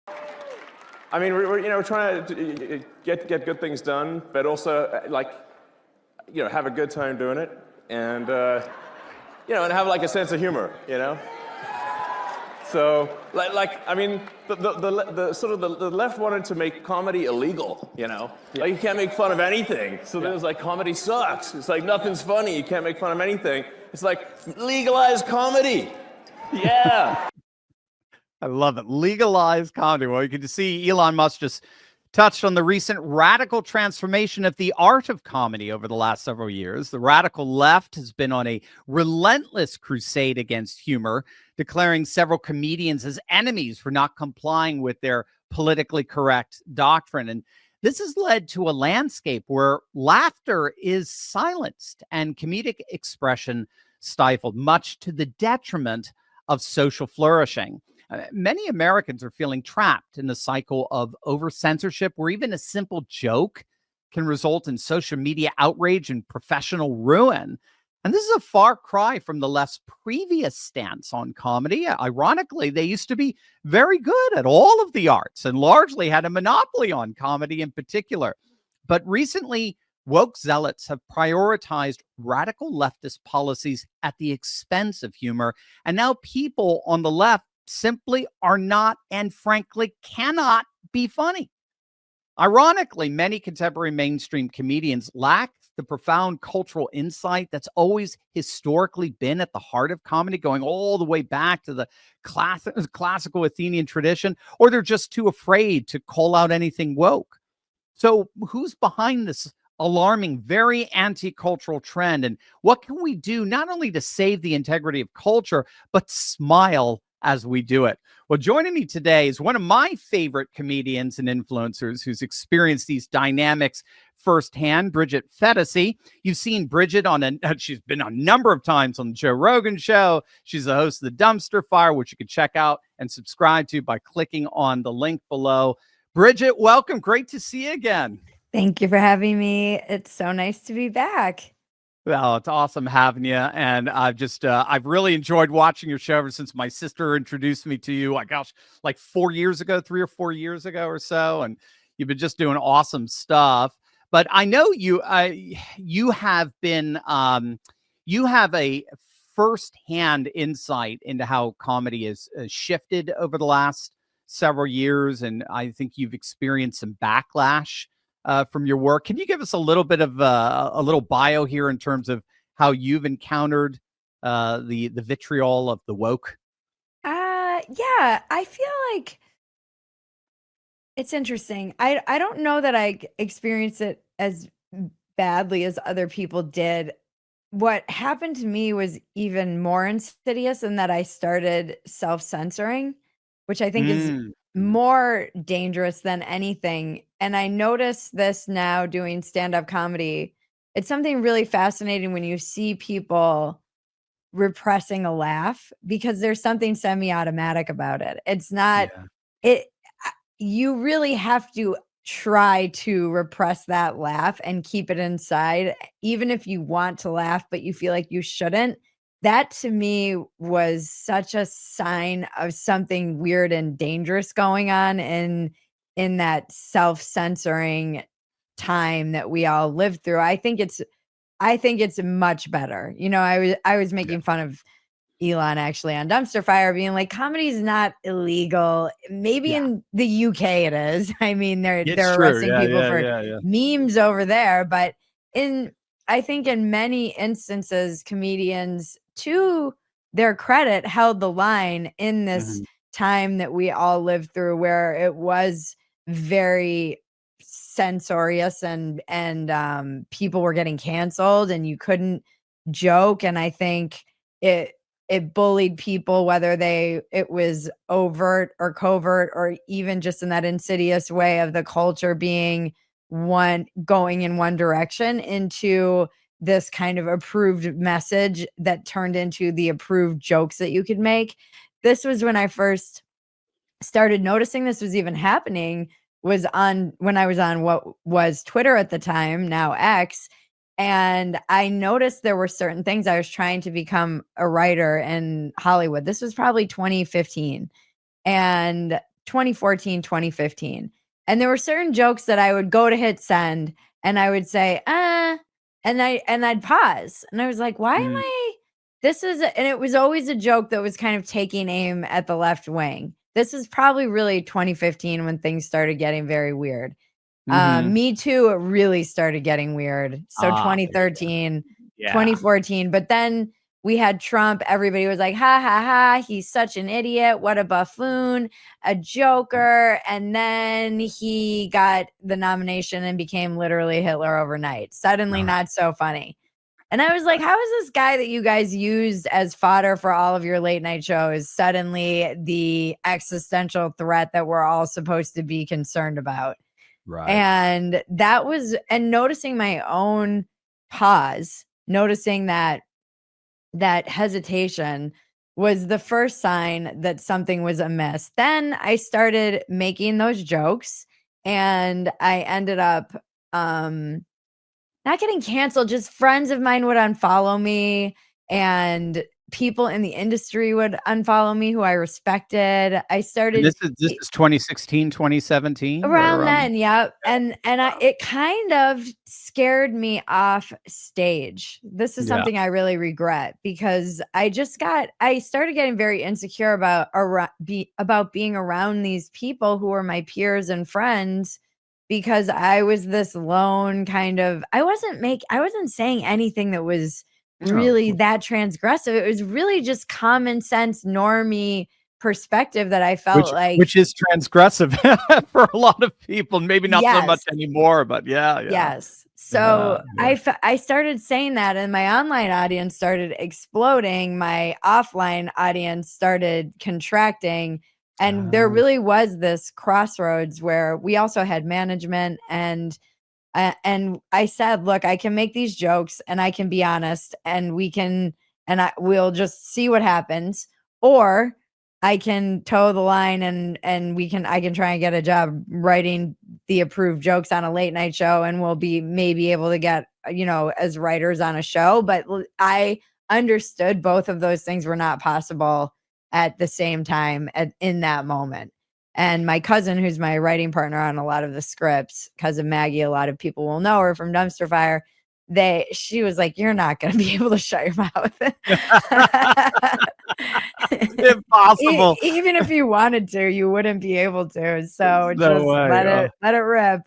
I mean, we're trying to get good things done, but also have a good time doing it, and and have like a sense of humor, So, I mean, the sort of the left wanted to make comedy illegal, Like you can't make fun of anything. So then it's like comedy sucks. It's like nothing's funny. You can't make fun of anything. It's like legalize comedy. Yeah. I love it. Legalized comedy. Well, you can see Elon Musk just touched on the recent radical transformation of the art of comedy over the last several years. The radical left has been on a relentless crusade against humor, declaring several comedians as enemies for not complying with their politically correct doctrine. And this has led to a landscape where laughter is silenced and comedic expression stifled, much to the detriment of social flourishing. Many Americans are feeling trapped in the cycle of over-censorship, where even a simple joke can result in social media outrage and professional ruin. And this is a far cry from the left's previous stance on comedy. Ironically, they used to be very good at all of the arts and largely had a monopoly on comedy in particular. But recently, woke zealots have prioritized radical leftist policies at the expense of humor. And now people on the left simply are not, and frankly cannot be funny. Ironically, many contemporary mainstream comedians lack the profound cultural insight that's always historically been at the heart of comedy, going all the way back to the classical Athenian tradition, or they're just too afraid to call out anything woke. So who's behind this alarming, very anti-cultural trend? And what can we do not only to save the integrity of culture, but smile as we do it? Well, joining me today is one of my favorite comedians and influencers who's experienced these dynamics firsthand, Bridget Phetasy. You've seen Bridget she's been on a number of times on the Joe Rogan Show. She's the host of The Dumpster Fire, which you can check out and subscribe to by clicking on the link below. Bridget, welcome. Great to see you again. Thank you for having me. It's so nice to be back. Well, it's awesome having you. And I've really enjoyed watching your show ever since my sister introduced me to you. Like 4 years ago, 3 or 4 years ago or so. And you've been just doing awesome stuff. But I know you have a firsthand insight into how comedy is shifted over the last several years. And I think you've experienced some backlash from your work. Can you give us a little bit of a little bio here in terms of how you've encountered the vitriol of the woke? Yeah, I feel like it's interesting. I don't know that I experienced it as badly as other people did. What happened to me was even more insidious in that I started self-censoring, which I think is more dangerous than anything. And I notice this now doing stand-up comedy. It's something really fascinating when you see people repressing a laugh, because there's something semi-automatic about it. It's not you really have to try to repress that laugh and keep it inside, even if you want to laugh but you feel like you shouldn't. That to me was such a sign of something weird and dangerous going on in that self-censoring time that we all lived through. I think it's much better. I was making fun of Elon actually on Dumpster Fire, being like, comedy is not illegal. Maybe in the UK it is. I mean, they're arresting people for memes over there, but I think in many instances, comedians, to their credit, held the line in this time that we all lived through, where it was very censorious and people were getting canceled and you couldn't joke. And I think it bullied people, whether it was overt or covert, or even just in that insidious way of the culture being going in one direction into this kind of approved message that turned into the approved jokes that you could make. This was when I first started noticing this was even happening, when I was on what was Twitter at the time, now X. And I noticed there were certain things. I was trying to become a writer in Hollywood. This was probably 2015. And 2014, 2015. And there were certain jokes that I would go to hit send and I would say, and I'd pause. And I was like, why am Mm. I and it was always a joke that was kind of taking aim at the left wing. This is probably really 2015 when things started getting very weird. Mhm. Me Too, it really started getting weird. So Ah, 2013, yeah. 2014, but then we had Trump. Everybody was like, ha ha ha, he's such an idiot. What a buffoon, a joker. And then he got the nomination and became literally Hitler overnight. Suddenly not so funny. And I was like, how is this guy that you guys used as fodder for all of your late night shows suddenly the existential threat that we're all supposed to be concerned about? Right. And noticing my own pause, noticing that hesitation was the first sign that something was amiss. Then I started making those jokes and I ended up not getting canceled, just friends of mine would unfollow me and people in the industry would unfollow me who I respected. I And started this is 2016, 2017 or around then, yep. And it kind of scared me off stage. This is yeah. something I really regret because I started getting very insecure about being around these people who were my peers and friends because I was this lone kind of I wasn't saying anything that was really Oh, that transgressive. It was really just common sense normie perspective that I which felt like which is transgressive for a lot of people, maybe not so much yes. anymore, but yeah. Yes. Yeah, So yeah. I started saying that and my online audience started exploding. My offline audience started contracting. And there Ah, really was this crossroads where we also had management and I said, look, I can make these jokes and I can be honest and we'll just see what happens. Or I can toe the line and I can try and get a job writing the approved jokes on a late night show and we'll be maybe able to get, as writers on a show. But I understood both of those things were not possible at the same time in that moment. And my cousin, who's my writing partner on a lot of the scripts, cousin Maggie, a lot of people will know her from Dumpster Fire. She was like, "You're not going to be able to shut your mouth." impossible. Even if you wanted to, you wouldn't be able to. So No just way. Oh, let it rip.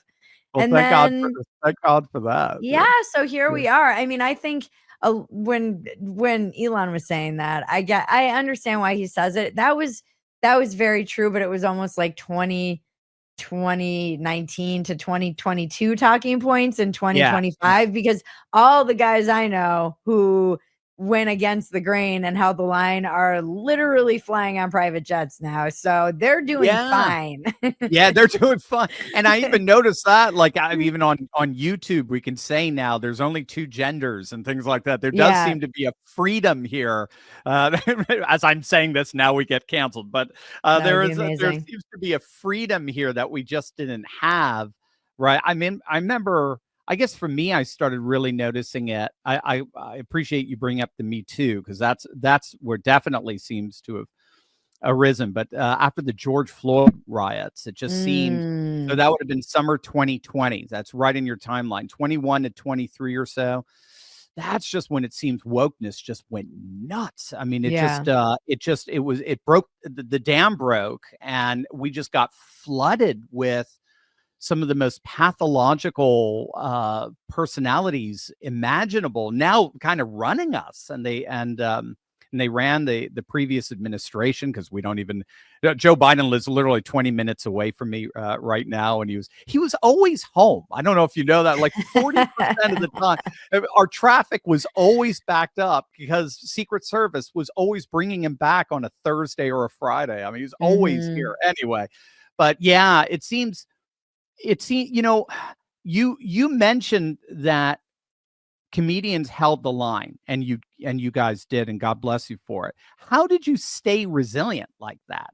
well, And then thank God for that. yeah, Yeah. so here Yeah. we are. I mean, I think when Elon was saying that, I understand why he says it. That was very true, but it was almost like 2019 to 2022 talking points in Yeah. 2025 because all the guys I know who went against the grain and held the line are literally flying on private jets now. So they're doing Yeah. fine. Yeah, they're doing fine. And I even noticed that, like, I even on YouTube, we can say now there's only two genders and things like that. There does Yeah, seem to be a freedom here. As I'm saying this, now we get canceled. But that would be there amazing. seems to be a freedom here that we just didn't have, right? I mean, I remember. I guess for me, I started really noticing it. I appreciate you bring up the Me Too because that's where definitely seems to have arisen. But after the George Floyd riots, it just seemed so Mm, that would have been summer 2020. That's right in your timeline, 21 to 23 or so. That's just when it seems wokeness just went nuts. I mean, yeah. it broke the dam broke, and we just got flooded with some of the most pathological personalities imaginable now kind of running us, and they ran the previous administration because we don't even Joe Biden lives literally 20 minutes away from me right now, and he was always home. I don't know if you know that, like 40% of the time our traffic was always backed up because Secret Service was always bringing him back on a Thursday or a Friday. I mean, he was always Mhm. here anyway. But yeah, it seems you mentioned that comedians held the line, and you guys did, and God bless you for it. How did you stay resilient like that?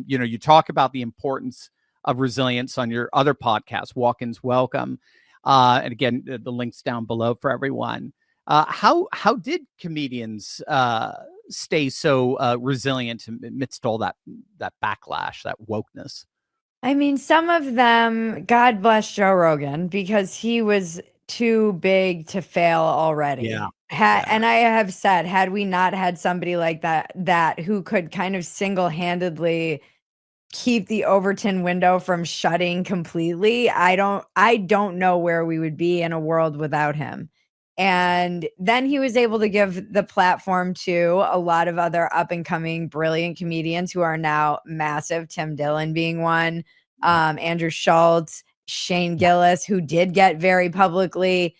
You talk about the importance of resilience on your other podcast, Walk-ins Welcome. And again, the link's down below for everyone. How did comedians stay so resilient amidst all that backlash, that wokeness? I mean, some of them, God bless Joe Rogan, because he was too big to fail already. Yeah. And I have said, had we not had somebody like that who could kind of single-handedly keep the Overton window from shutting completely, I don't know where we would be in a world without him. And then he was able to give the platform to a lot of other up and coming brilliant comedians who are now massive, Tim Dillon being one, Andrew Schultz, Shane Gillis, who did get very publicly,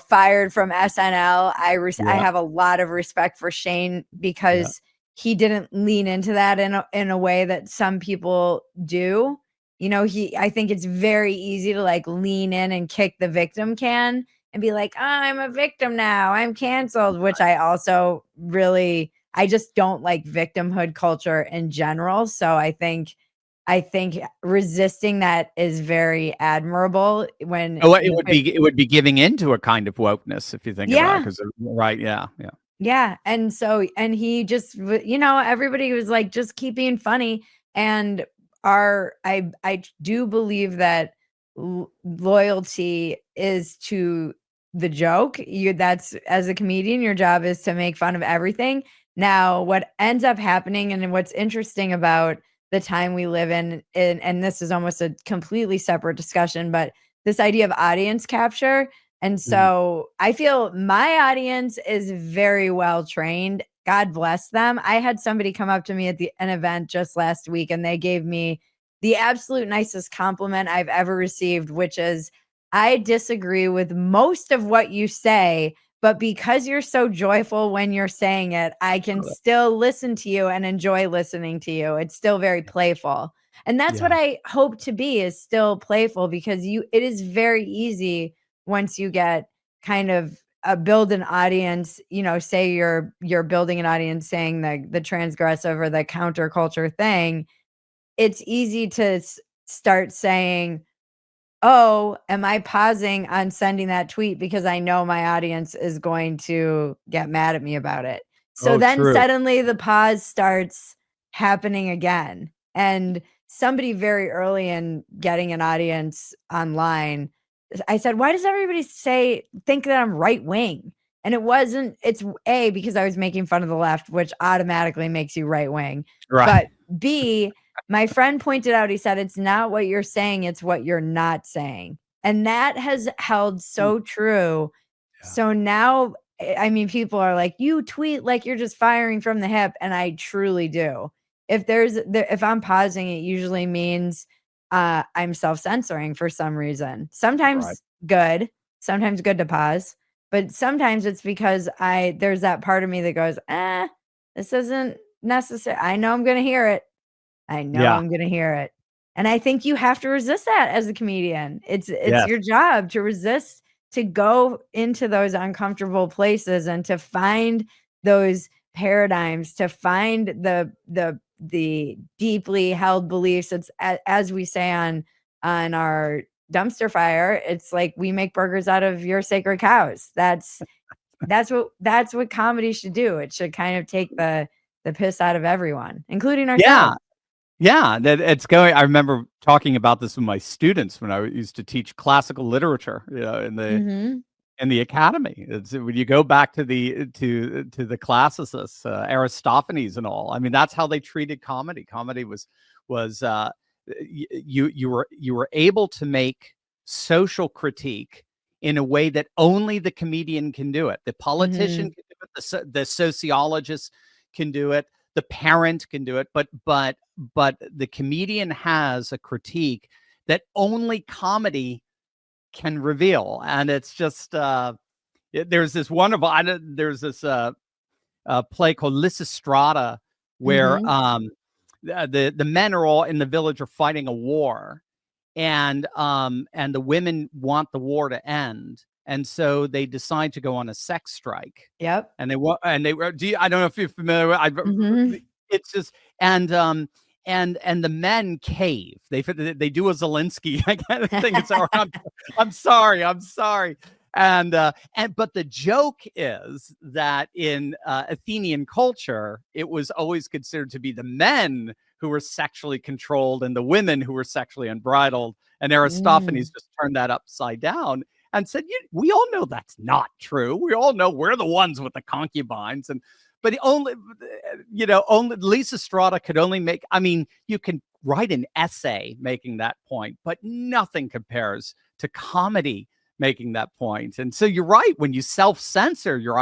fired from SNL. I have a lot of respect for Shane because he didn't lean into that in a way that some people do. I think it's very easy to like lean in and kick the victim can and be like, oh, I'm a victim now, I'm canceled, which I also I just don't like victimhood culture in general. So I think resisting that is very admirable. When it would be giving into a kind of wokeness if you think about it, because right, yeah. And so, and he just, everybody was like, just keep being funny. And I do believe that loyalty is to the joke. That's, as a comedian, your job is to make fun of everything. Now, what ends up happening, and what's interesting about the time we live in, and this is almost a completely separate discussion, but this idea of audience capture. And so I feel my audience is very well trained. God bless them. I had somebody come up to me at an event just last week, and they gave me the absolute nicest compliment I've ever received, which is, I disagree with most of what you say, but because you're so joyful when you're saying it, I can still listen to you and enjoy listening to you. It's still very playful. And that's what I hope to be, is still playful, because it is very easy once you get kind of build an audience, say you're building an audience saying the transgressive or the counterculture thing. It's easy to start saying, oh, am I pausing on sending that tweet because I know my audience is going to get mad at me about it? So then suddenly the pause starts happening again. And somebody very early in getting an audience online, I said, why does everybody think that I'm right wing? And it's A, because I was making fun of the left, which automatically makes you right wing. Right. But B, my friend pointed out, he said, it's not what you're saying, it's what you're not saying. And that has held so true. Yeah. So now, I mean, people are like, you tweet like you're just firing from the hip. And I truly do. If I'm pausing, it usually means I'm self-censoring for some reason. Sometimes sometimes good to pause, but sometimes it's because there's that part of me that goes, this isn't necessary. I know I'm going to hear it. I'm going to hear it. And I think you have to resist that as a comedian. It's your job to resist, to go into those uncomfortable places and to find those paradigms, to find the deeply held beliefs. It's as we say on our dumpster fire, it's like, we make burgers out of your sacred cows. That's what comedy should do. It should kind of take the piss out of everyone, including ourselves. Yeah, that it's going. I remember talking about this with my students when I used to teach classical literature, in the academy. It's when you go back to the classicists, Aristophanes and all. I mean, that's how they treated comedy. Comedy was you were able to make social critique in a way that only the comedian can do it. The politician can do it. The sociologist can do it. The parent can do it, but the comedian has a critique that only comedy can reveal, and it's just there's this wonderful play called Lysistrata where the men are all in the village are fighting a war, and the women want the war to end. And so they decide to go on a sex strike. Yep. And they I don't know if you're familiar with it's just and the men cave. They do a Zelensky kind of thing. It's I'm sorry. But the joke is that in Athenian culture, it was always considered to be the men who were sexually controlled and the women who were sexually unbridled. And Aristophanes just turned that upside down and said, we all know that's not true. We all know we're the ones with the concubines. But only Lisa Strada could only make, I mean, you can write an essay making that point, but nothing compares to comedy making that point. And so you're right. When you self-censor, you're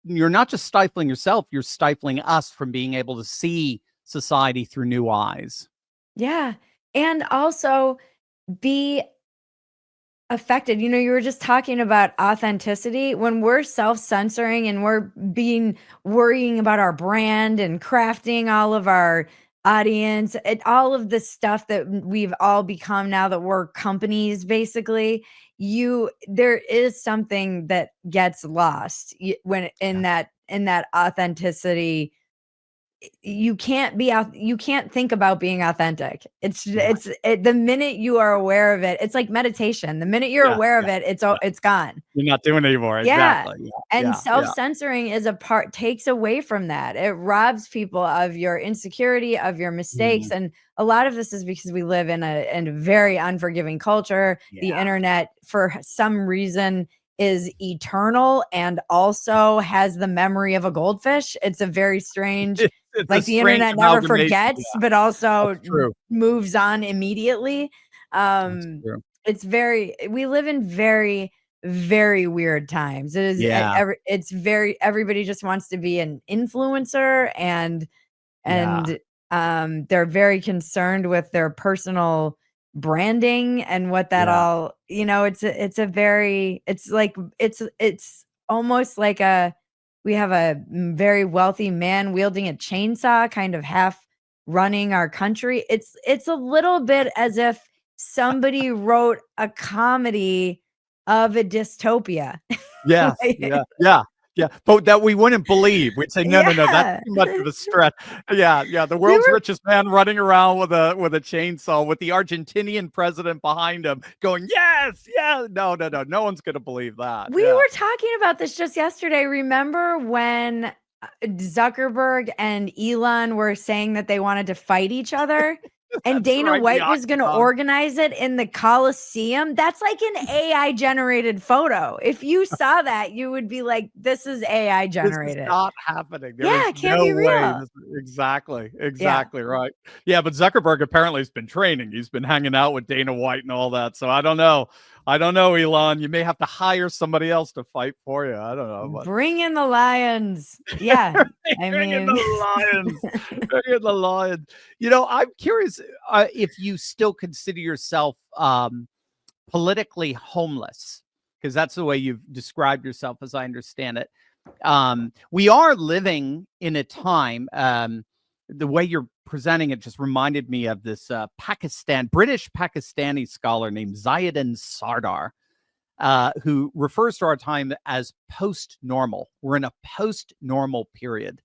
not just stifling yourself, you're stifling us from being able to see society through new eyes. Yeah. And also be affected. You were just talking about authenticity. When we're self-censoring and we're worrying about our brand and crafting all of our audience and all of the stuff that we've all become now that we're companies, basically, there is something that gets lost when in that authenticity. You can't think about being authentic. The minute you are aware of it, it's like meditation. The minute you're aware of it, it's gone. You're not doing it anymore. Yeah. Exactly. And self-censoring is takes away from that. It robs people of your insecurity, of your mistakes. And a lot of this is because we live in a very unforgiving culture. The internet, for some reason, is eternal and also has the memory of a goldfish. It's a very strange, like the internet never forgets, but also moves on immediately. We live in very, very weird times. It is, everybody just wants to be an influencer and they're very concerned with their personal branding and what that all, it's almost like we have a very wealthy man wielding a chainsaw, kind of half running our country. It's a little bit as if somebody wrote a comedy of a dystopia. Yeah. But that we wouldn't believe. We'd say, no, that's too much of a stretch. The world's richest man running around with a chainsaw with the Argentinian president behind him going, yes, no one's gonna believe that. We were talking about this just yesterday. Remember when Zuckerberg and Elon were saying that they wanted to fight each other? And Dana White was going to organize it in the Coliseum. That's like an AI generated photo. If you saw that, you would be like, this is AI generated. This is not happening. It can't be real. Exactly right. Yeah, but Zuckerberg apparently has been training. He's been hanging out with Dana White and all that. So I don't know, Elon. You may have to hire somebody else to fight for you. I don't know. But... Bring in the lions. Yeah. Bring in the lions. Bring in the lions. I'm curious if you still consider yourself politically homeless, because that's the way you've described yourself, as I understand it. We are living in a time, the way you're presenting it just reminded me of this British Pakistani scholar named Ziauddin Sardar, who refers to our time as post-normal. We're in a post-normal period.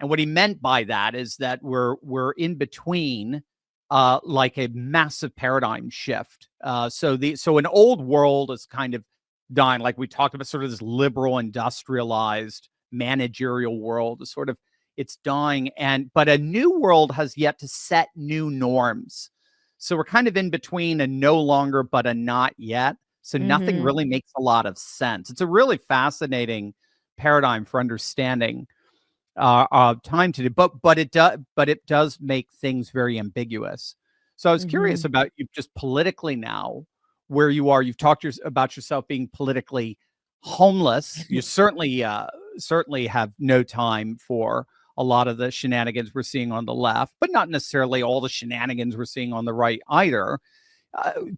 And what he meant by that is that we're in between like a massive paradigm shift. So an old world is kind of dying, like we talked about, sort of this liberal, industrialized, managerial world is sort of, it's dying, but a new world has yet to set new norms. So we're kind of in between a no longer, but a not yet. So nothing really makes a lot of sense. It's a really fascinating paradigm for understanding time to do, but it does make things very ambiguous. So I was curious about you just politically now, where you are. You've talked about yourself being politically homeless. You certainly have no time for a lot of the shenanigans we're seeing on the left, but not necessarily all the shenanigans we're seeing on the right either.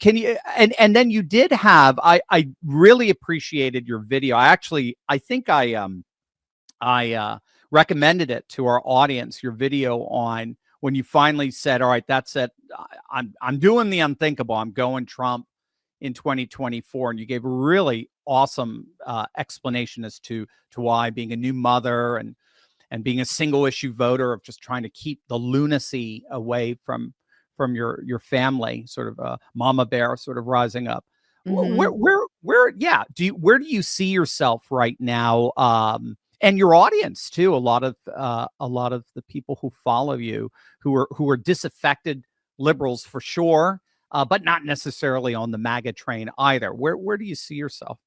Can you, and then you did have, I really appreciated your video. I think I recommended it to our audience, your video on when you finally said, all right, that's it. I'm doing the unthinkable. I'm going Trump in 2024. And you gave a really awesome explanation as to why, being a new mother and being a single issue voter, of just trying to keep the lunacy away from your family, sort of mama bear sort of rising up. Where do you see yourself right now? And your audience too. A lot of the people who follow you, who are disaffected liberals for sure, but not necessarily on the MAGA train either. Where do you see yourself?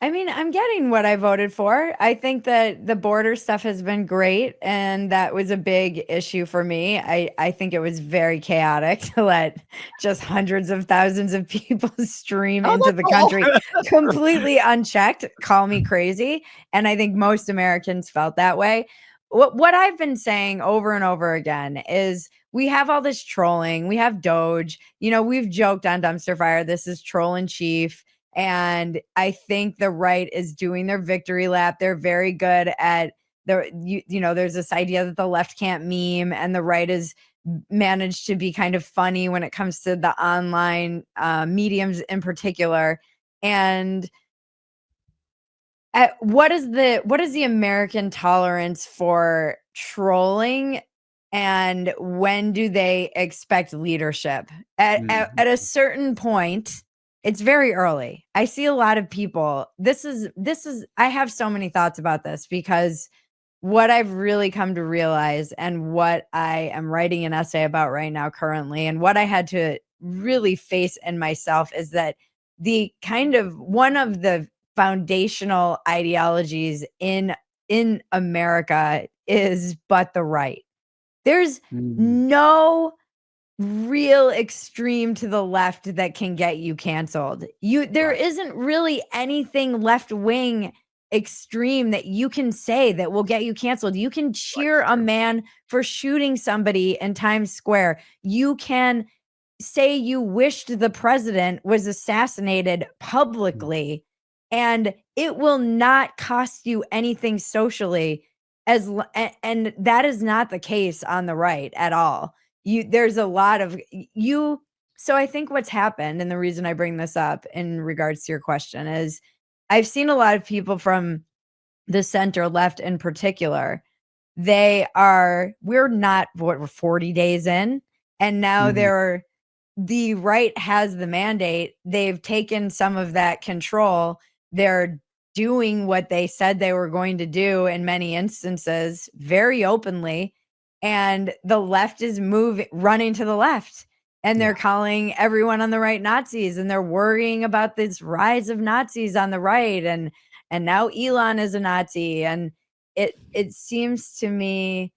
I mean, I'm getting what I voted for. I think that the border stuff has been great, and that was a big issue for me. I think it was very chaotic to let just hundreds of thousands of people stream into the country completely unchecked. Call me crazy. And I think most Americans felt that way. What I've been saying over and over again is we have all this trolling. We have Doge. We've joked on Dumpster Fire. This is troll in chief. And I think the right is doing their victory lap. They're very good at there's this idea that the left can't meme, and the right has managed to be kind of funny when it comes to the online mediums in particular. And what is the American tolerance for trolling, and when do they expect leadership? At a certain point, it's very early. I see a lot of people. This is I have so many thoughts about this, because what I've really come to realize, and what I am writing an essay about right now currently, and what I had to really face in myself, is that the kind of one of the foundational ideologies in America is but the right. There's no real extreme to the left that can get you canceled. There isn't really anything left wing extreme that you can say that will get you canceled. You can cheer a man for shooting somebody in Times Square. You can say you wished the president was assassinated publicly, and it will not cost you anything socially, and that is not the case on the right at all. There's a lot of you. So I think what's happened, and the reason I bring this up in regards to your question, is I've seen a lot of people from the center left in particular. We're not, we're 40 days in, and now the right has the mandate. They've taken some of that control. They're doing what they said they were going to do in many instances very openly. And the left is running to the left, and they're calling everyone on the right Nazis, and they're worrying about this rise of Nazis on the right. And now Elon is a Nazi. And it seems to me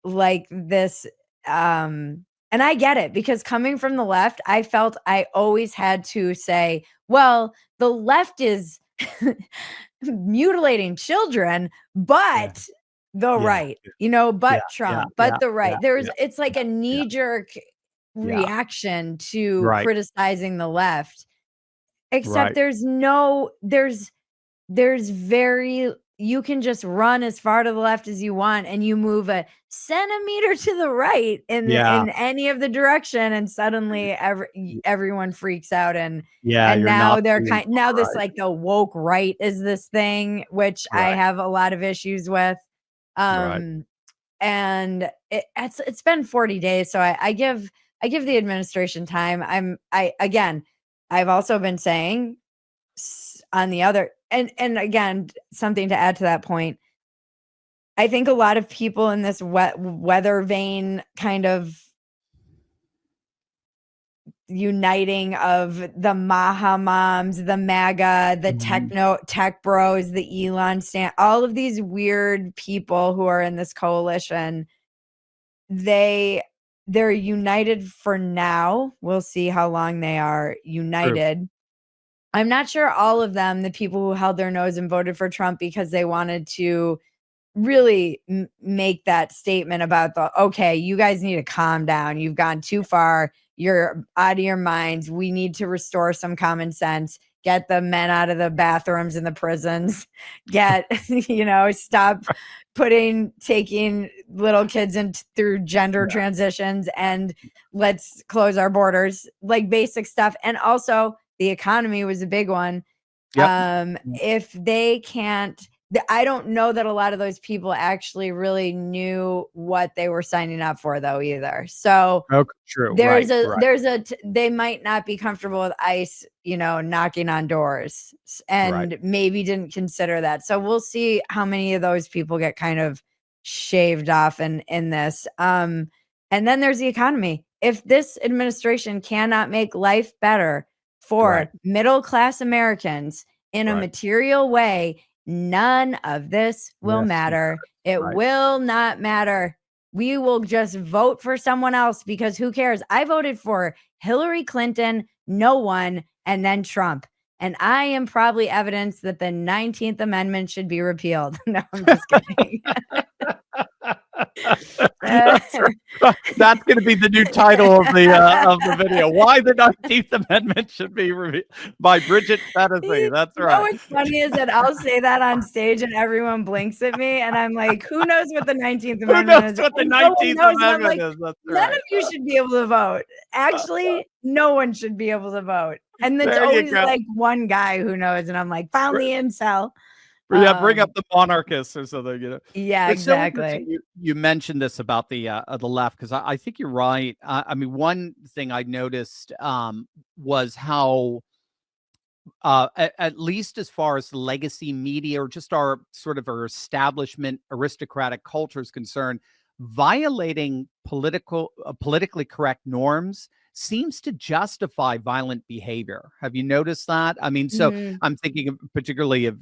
like this, and I get it, because coming from the left, I felt I always had to say, well, the left is mutilating children, but the right, but Trump, but the right. It's like a knee-jerk reaction to criticizing the left. Except you can just run as far to the left as you want, and you move a centimeter to the right in any of the direction, and suddenly everyone freaks out. And now this, like, the woke right is this thing, which I have a lot of issues with. And it's been 40 days, so I give the administration time. I've also been saying on the other, and again, something to add to that point, I think a lot of people in this weather vane kind of uniting of the Maha moms, the MAGA, the tech bros, the Elon stand, all of these weird people who are in this coalition, they're united for now. We'll see how long they are united. True. I'm not sure all of them, the people who held their nose and voted for Trump because they wanted to really make that statement about okay, you guys need to calm down. You've gone too far. You're out of your minds. We need to restore some common sense. Get the men out of the bathrooms in the prisons. Stop taking little kids through gender transitions, and let's close our borders, like basic stuff. And also the economy was a big one. If they can't, I don't know that a lot of those people actually really knew what they were signing up for, though, either. So Okay, true. there's Right. they might not be comfortable with ICE, knocking on doors, Right. and maybe didn't consider that. So we'll see how many of those people get kind of shaved off in this. And then there's the economy. If this administration cannot make life better for Right. middle class Americans in a Right. material way, none of this will Yes, matter. It right. will not matter. We will just vote for someone else, because who cares? I voted for Hillary Clinton, no one, and then Trump. And I am probably evidence that the 19th Amendment should be repealed. No, I'm just kidding. That's That's going to be the new title of the video. Why the 19th Amendment should be reviewed by Bridget Fetisi. That's right. What's funny is that I'll say that on stage and everyone blinks at me, and I'm like, who knows what the 19th Amendment is? Who knows what the And no one 19th knows, and I'm Amendment like, is? That's none right. of you should be able to vote. Actually, no one should be able to vote. And it's There you always go. like one guy who knows, and I'm like, found the incel. Yeah, bring up the monarchists or something, Yeah, It's so exactly. interesting you mentioned this about the left, because I think you're right. I mean, one thing I noticed was how at least as far as legacy media, or just our sort of our establishment aristocratic culture is concerned, violating politically correct norms seems to justify violent behavior. Have you noticed that? I mean, so I'm thinking of particularly of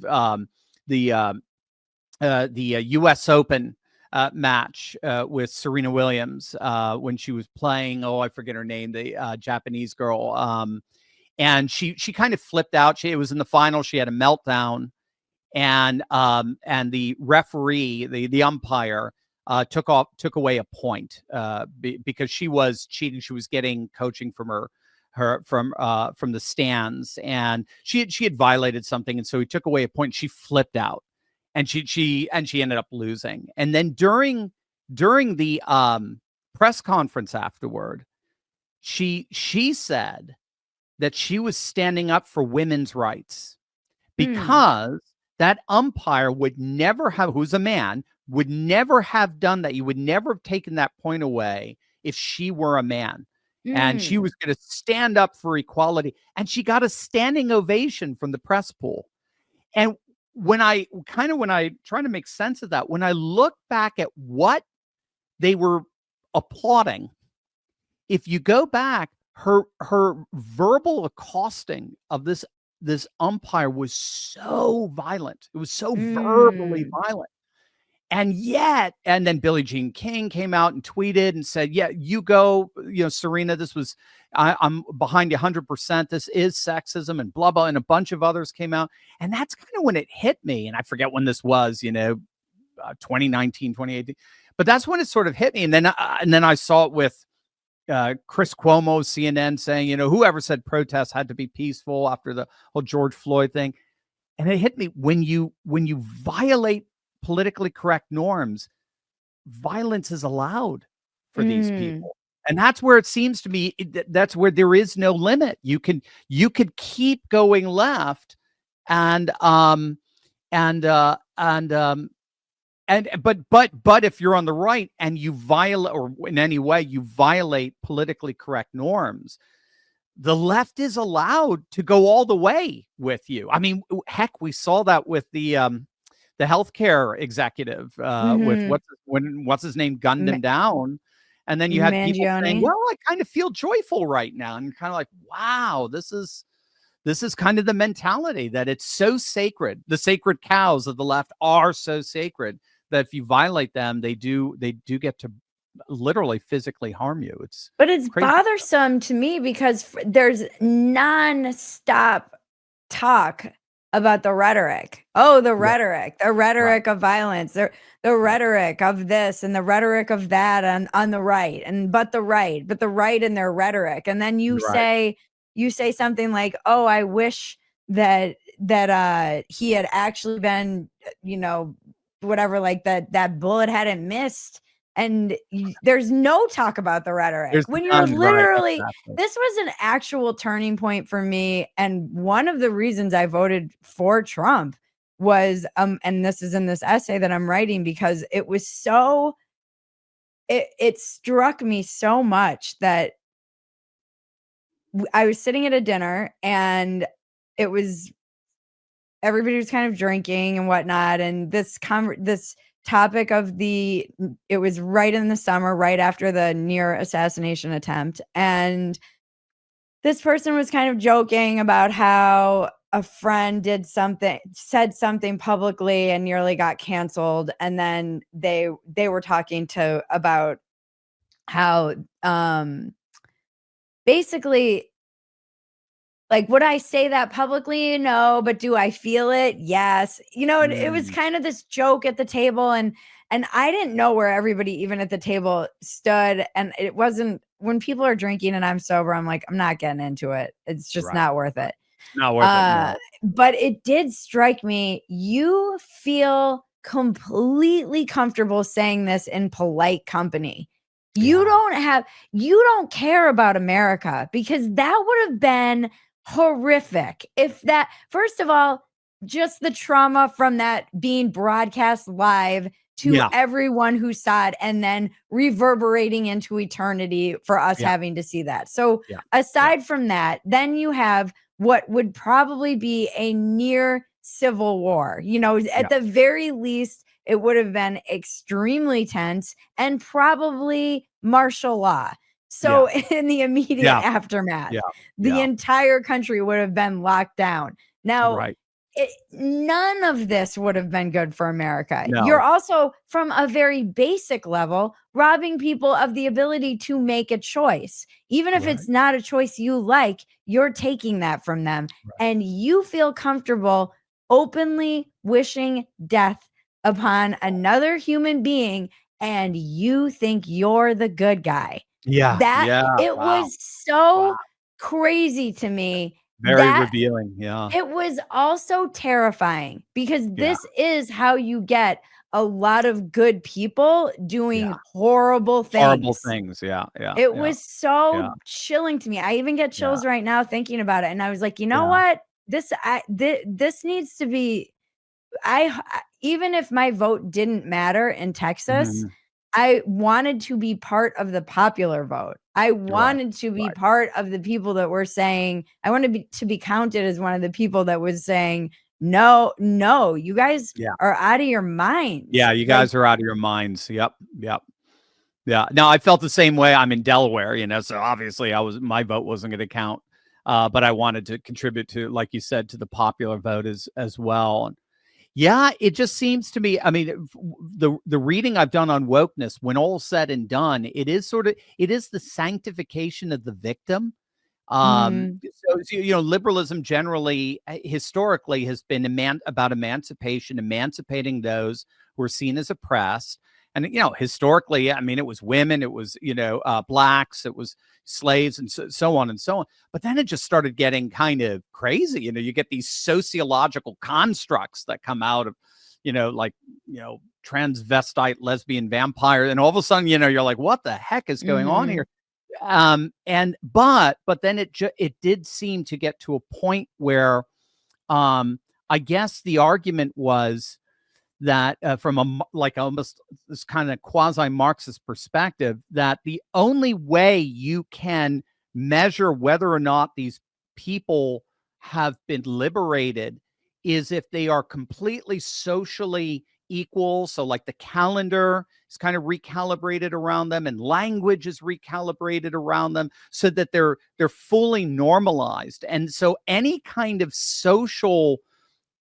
the U.S. Open match with Serena Williams when she was playing. Oh, I forget her name. The Japanese girl. And she kind of flipped out. It was in the final. She had a meltdown, and the referee, the umpire, took away a point because she was cheating. She was getting coaching from from the stands, and she had violated something, and so he took away a point. She flipped out, and she ended up losing. And then during the press conference afterward, she said that she was standing up for women's rights, because that umpire would never have, who's a man, would never have done that. You would never have taken that point away if she were a man. And she was going to stand up for equality. And she got a standing ovation from the press pool. And when I try to make sense of that, when I look back at what they were applauding, if you go back, her verbal accosting of this umpire was so violent. It was so verbally violent. And then Billie Jean King came out and tweeted and said, yeah, you go, Serena, this was, I'm behind you 100%. This is sexism, and blah, blah. And a bunch of others came out. And that's kind of when it hit me. And I forget when this was, 2019, 2018. But that's when it sort of hit me. And then I saw it with Chris Cuomo, CNN, saying, whoever said protests had to be peaceful after the whole George Floyd thing. And it hit me, when you violate politically correct norms, violence is allowed for these people. And that's where it seems to me, that's where there is no limit. You could keep going left, but if you're on the right and you violate, or in any way you violate politically correct norms, the left is allowed to go all the way with you. I mean, heck, we saw that with the healthcare executive with what's his name gunned him down. And then you had people saying, well, I kind of feel joyful right now. And kind of like, wow, this is kind of the mentality that it's so sacred. The sacred cows of the left are so sacred that if you violate them, they do get to literally physically harm you. It's crazy. Bothersome to me, because there's nonstop talk about the rhetoric. Oh, the rhetoric of violence, the rhetoric of this and the rhetoric of that on the right, but the right and their rhetoric. And then you say something like, oh, I wish that he had actually been, whatever, like that bullet hadn't missed. And there's no talk about the rhetoric. When you're literally, this was an actual turning point for me. And one of the reasons I voted for Trump was, and this is in this essay that I'm writing, because it was so, it struck me so much that I was sitting at a dinner, and it was, everybody was kind of drinking and whatnot. And this topic of it was right in the summer, right after the near assassination attempt. And this person was kind of joking about how a friend said something publicly and nearly got canceled. And then they were talking about how, basically, like, would I say that publicly? No, but do I feel it? Yes. It was kind of this joke at the table, and I didn't know where everybody, even at the table, stood. And it wasn't, when people are drinking and I'm sober, I'm like, I'm not getting into it. It's just not worth it. Not worth it. No. But it did strike me, you feel completely comfortable saying this in polite company. You don't care about America, because that would have been horrific if that, first of all, just the trauma from that being broadcast live to everyone who saw it, and then reverberating into eternity for us having to see that. So aside from that, then you have what would probably be a near civil war. At the very least, it would have been extremely tense and probably martial law. So in the immediate aftermath, the entire country would have been locked down. Now, none of this would have been good for America. No. You're also, from a very basic level, robbing people of the ability to make a choice. Even if it's not a choice you like, you're taking that from them. And you feel comfortable openly wishing death upon another human being, and you think you're the good guy. It was so crazy to me. Very revealing. It was also terrifying, because this is how you get a lot of good people doing horrible things. It was so chilling to me. I even get chills right now thinking about it. And I was like, you know what? This needs to be, even if my vote didn't matter in Texas, I wanted to be part of the popular vote. I wanted to be part of the people that were saying, I wanted to be counted as one of the people that was saying, no, you guys are out of your minds. Yeah, you guys are out of your minds. Yep. Yeah. Now, I felt the same way. I'm in Delaware, so obviously my vote wasn't going to count. But I wanted to contribute to, like you said, to the popular vote as well. And it just seems to me, I mean, the reading I've done on wokeness, when all said and done, it is the sanctification of the victim. So, liberalism generally, historically, has been about emancipation, emancipating those who are seen as oppressed. And, historically, I mean, it was women, it was, blacks, it was slaves, and so on and so on. But then it just started getting kind of crazy. You get these sociological constructs that come out of, transvestite, lesbian, vampire. And all of a sudden, you're like, what the heck is going on here? But then it did seem to get to a point where, I guess the argument was that from almost this kind of quasi-Marxist perspective, that the only way you can measure whether or not these people have been liberated is if they are completely socially equal. So like the calendar is kind of recalibrated around them, and language is recalibrated around them, so that they're fully normalized. And so any kind of social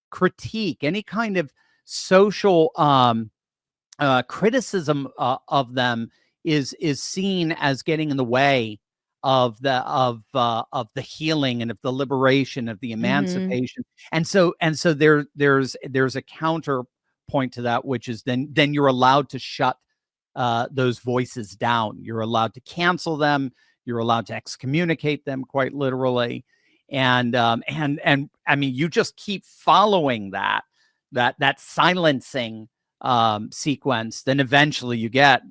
critique, any kind of social criticism of them is seen as getting in the way of the healing and of the liberation, of the emancipation. And so there's a counterpoint to that, which is then you're allowed to shut those voices down. You're allowed to cancel them. You're allowed to excommunicate them, quite literally. And I mean, you just keep following that silencing sequence, then eventually you get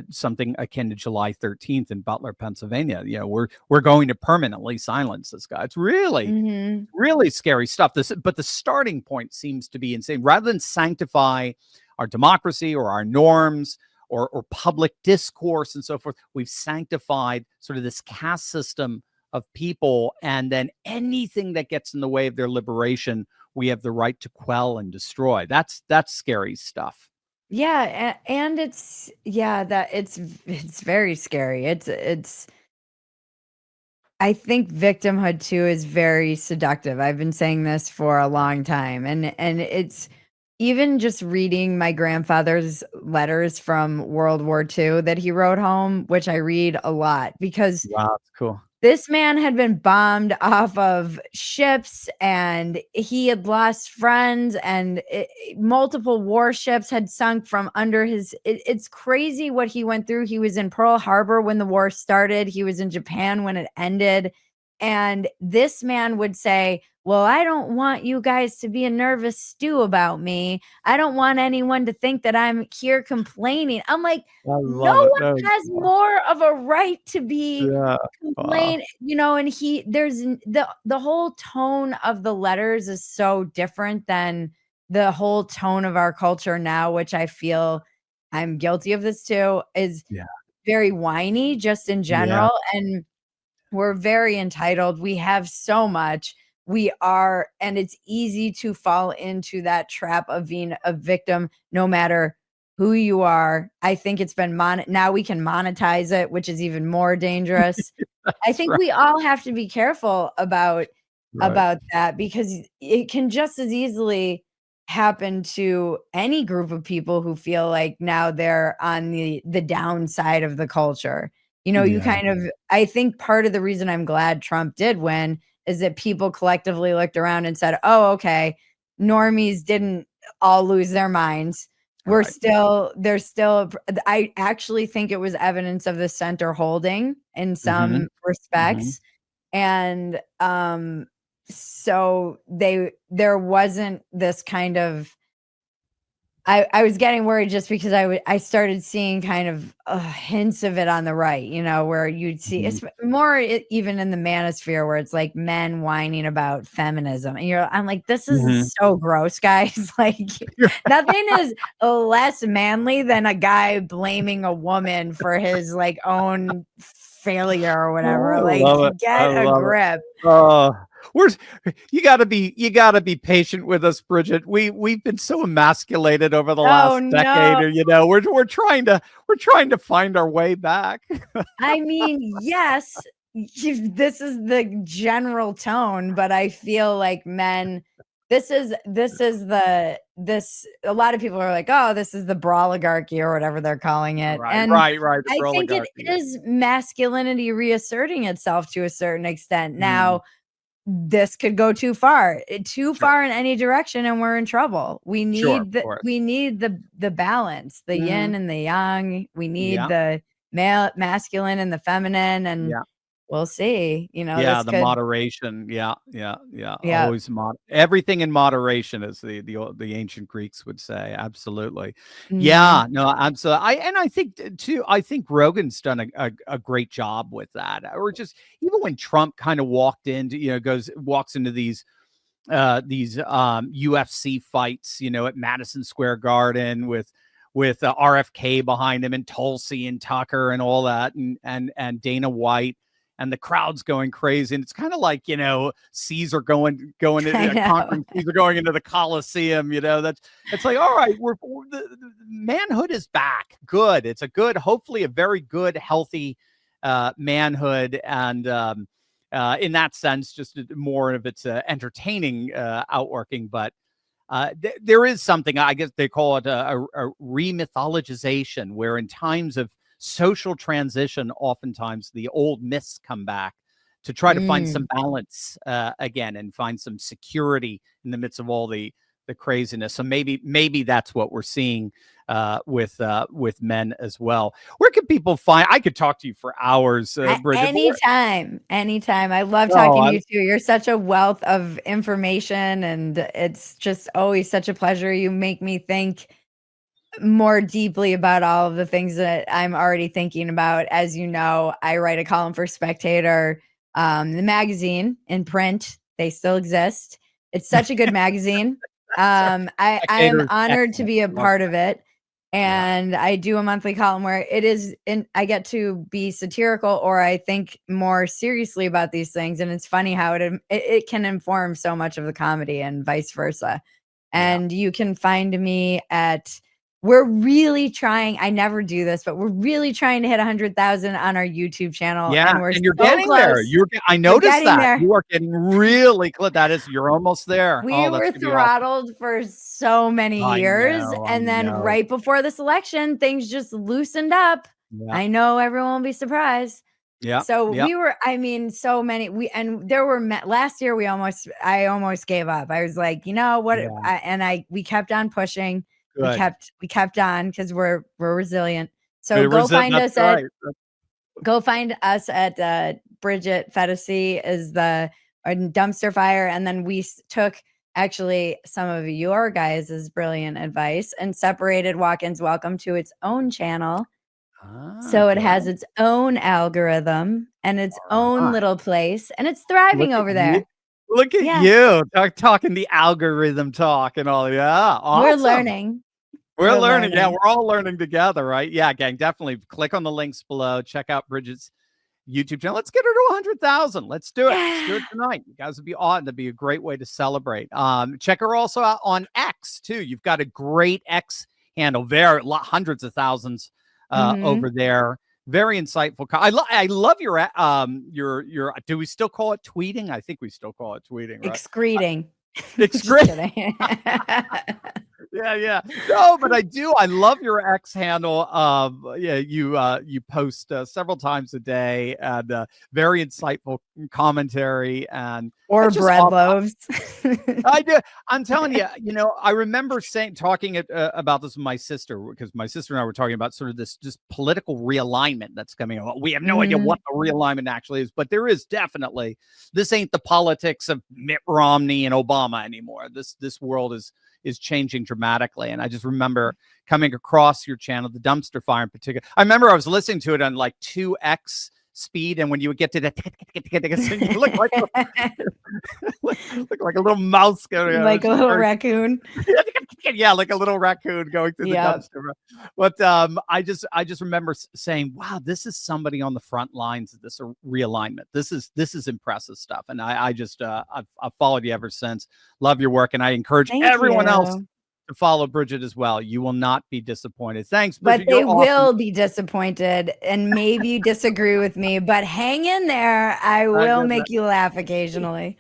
something akin to July 13th in Butler, Pennsylvania. We're going to permanently silence this guy. It's really, really scary stuff. But the starting point seems to be insane. Rather than sanctify our democracy or our norms or public discourse and so forth, we've sanctified sort of this caste system of people, and then anything that gets in the way of their liberation, we have the right to quell and destroy. That's scary stuff. Yeah, and it's it's very scary. It's I think victimhood too is very seductive. I've been saying this for a long time, and it's even just reading my grandfather's letters from World War II that he wrote home, which I read a lot because Wow, that's cool. this man had been bombed off of ships, and he had lost friends, and multiple warships had sunk from under his. It's crazy what he went through. He was in Pearl Harbor when the war started. He was in Japan when it ended. And this man would say, well, I don't want you guys to be a nervous stew about me. I don't want anyone to think that I'm here complaining. I'm like, no one has more of a right to be complain, and there's the whole tone of the letters is so different than the whole tone of our culture now, which I feel I'm guilty of this too, is very whiny just in general. And we're very entitled. We have so much. And it's easy to fall into that trap of being a victim, no matter who you are. I think it's been now we can monetize it, which is even more dangerous. I think we all have to be careful about that, because it can just as easily happen to any group of people who feel like now they're on the downside of the culture. You kind of, I think part of the reason I'm glad Trump did win is that people collectively looked around and said, oh, okay, normies didn't all lose their minds. There's still, I actually think it was evidence of the center holding in some respects. And so there wasn't this kind of, I was getting worried just because I started seeing kind of hints of it on the right, where you'd see it's more even in the manosphere, where it's like men whining about feminism, and I'm like, this is so gross, guys. Like nothing is less manly than a guy blaming a woman for his like own failure or whatever. Like get a grip. You gotta be patient with us, Bridget. We've been so emasculated over the last decade. We're trying to find our way back. I mean, yes, this is the general tone, but I feel like men. This is a lot of people are like, oh, this is the brawligarchy or whatever they're calling it. And right. I think it is masculinity reasserting itself to a certain extent. Now, this could go too far in any direction, and we're in trouble. We need the balance, the yin and the yang. We need the masculine and the feminine, and we'll see. The moderation. Always everything in moderation, as the ancient Greeks would say. Absolutely. I think too. I think Rogan's done a great job with that. Or just even when Trump kind of walked into walks into these UFC fights, at Madison Square Garden with RFK behind him and Tulsi and Tucker and all that, and Dana White. And the crowd's going crazy, and it's kind of like Caesar going into conquering Caesar going into the Colosseum. It's like, all right, the manhood is back. Good, it's hopefully a very good, healthy manhood, and in that sense, just more of its entertaining outworking. But there is something, I guess they call it a remythologization, where in times of social transition, oftentimes the old myths come back to try to find some balance again, and find some security in the midst of all the craziness. So maybe that's what we're seeing with men as well. Where can people find? I could talk to you for hours, Bridget. Anytime. I love talking to you too. You're such a wealth of information, and it's just always such a pleasure. You make me think more deeply about all of the things that I'm already thinking about. As you know, I write a column for Spectator, the magazine in print. They still exist. It's such a good magazine. I am Spectator's honored to excellent. be a Love part of it. Yeah. And I do a monthly column where it is, and I get to be satirical, or I think more seriously about these things. And it's funny how it can inform so much of the comedy and vice versa. Yeah. And you can find me at, we're really trying, I never do this, but we're really trying to hit 100,000 on our YouTube channel. Yeah, And we're and you're so getting there. close. I noticed getting that. there. You are getting really close. You're almost there. We Oh, that's were gonna be awesome. throttled for so many I years. know, I And then know. right before this election, things just loosened up. Yeah. I know everyone will be surprised. Yeah. So Yeah. we were, I mean, so many, and there were, last year I almost gave up. I was like, you know what? Yeah. We kept on pushing. Good. We kept on because we're resilient. So Good go find that's us at, right. go find us at Bridget Fedesi is the dumpster fire. And then we took actually some of your guys' brilliant advice and separated Walk-ins Welcome to its own channel. So it has its own algorithm and its own little place, and it's thriving over there. Look at you talking the algorithm talk and all. Yeah, awesome. We're learning. We're learning. Yeah, we're all learning together, right? Yeah, gang, definitely click on the links below. Check out Bridget's YouTube channel. Let's get her to 100,000. Let's do it. Let's do it tonight. You guys would be awesome. That'd be a great way to celebrate. Check her also out on X too. You've got a great X handle there. Hundreds of thousands over there. Very insightful. I love your. Do we still call it tweeting? I think we still call it tweeting. Right? Excreting. Excreting. Yeah. No, but I do. I love your X handle. Yeah, you post several times a day and very insightful commentary and bread loaves. I do. I'm telling you. I remember talking about this with my sister, because my sister and I were talking about sort of this just political realignment that's coming on. We have no idea what the realignment actually is, but there is definitely. This ain't the politics of Mitt Romney and Obama anymore. This world is changing dramatically. And I just remember coming across your channel, the dumpster fire in particular. I remember I was listening to it on like 2x speed, and when you would get to the you look like look like a little mouse going, like a little raccoon. Yeah, like a little raccoon going through the dumpster. But I just remember saying, wow, this is somebody on the front lines of this realignment. This is impressive stuff. And I've followed you ever since. Love your work, and I encourage everyone else to follow Bridget as well. You will not be disappointed. Thanks, Bridget. But they will be disappointed, and maybe you disagree with me, but hang in there. I will make you laugh occasionally.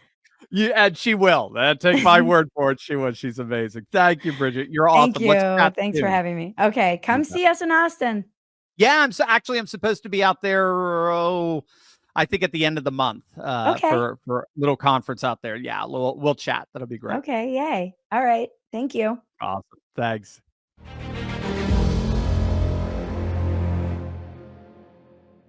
And she will. Take my word for it. She will. She's amazing. Thank you, Bridget. You're awesome. Thank you. Thanks for having me. Okay, come see us in Austin. Yeah, I'm supposed to be out there. I think at the end of the month for a little conference out there. Yeah, we'll chat. That'll be great. Okay, yay. All right. Thank you. Awesome. Thanks.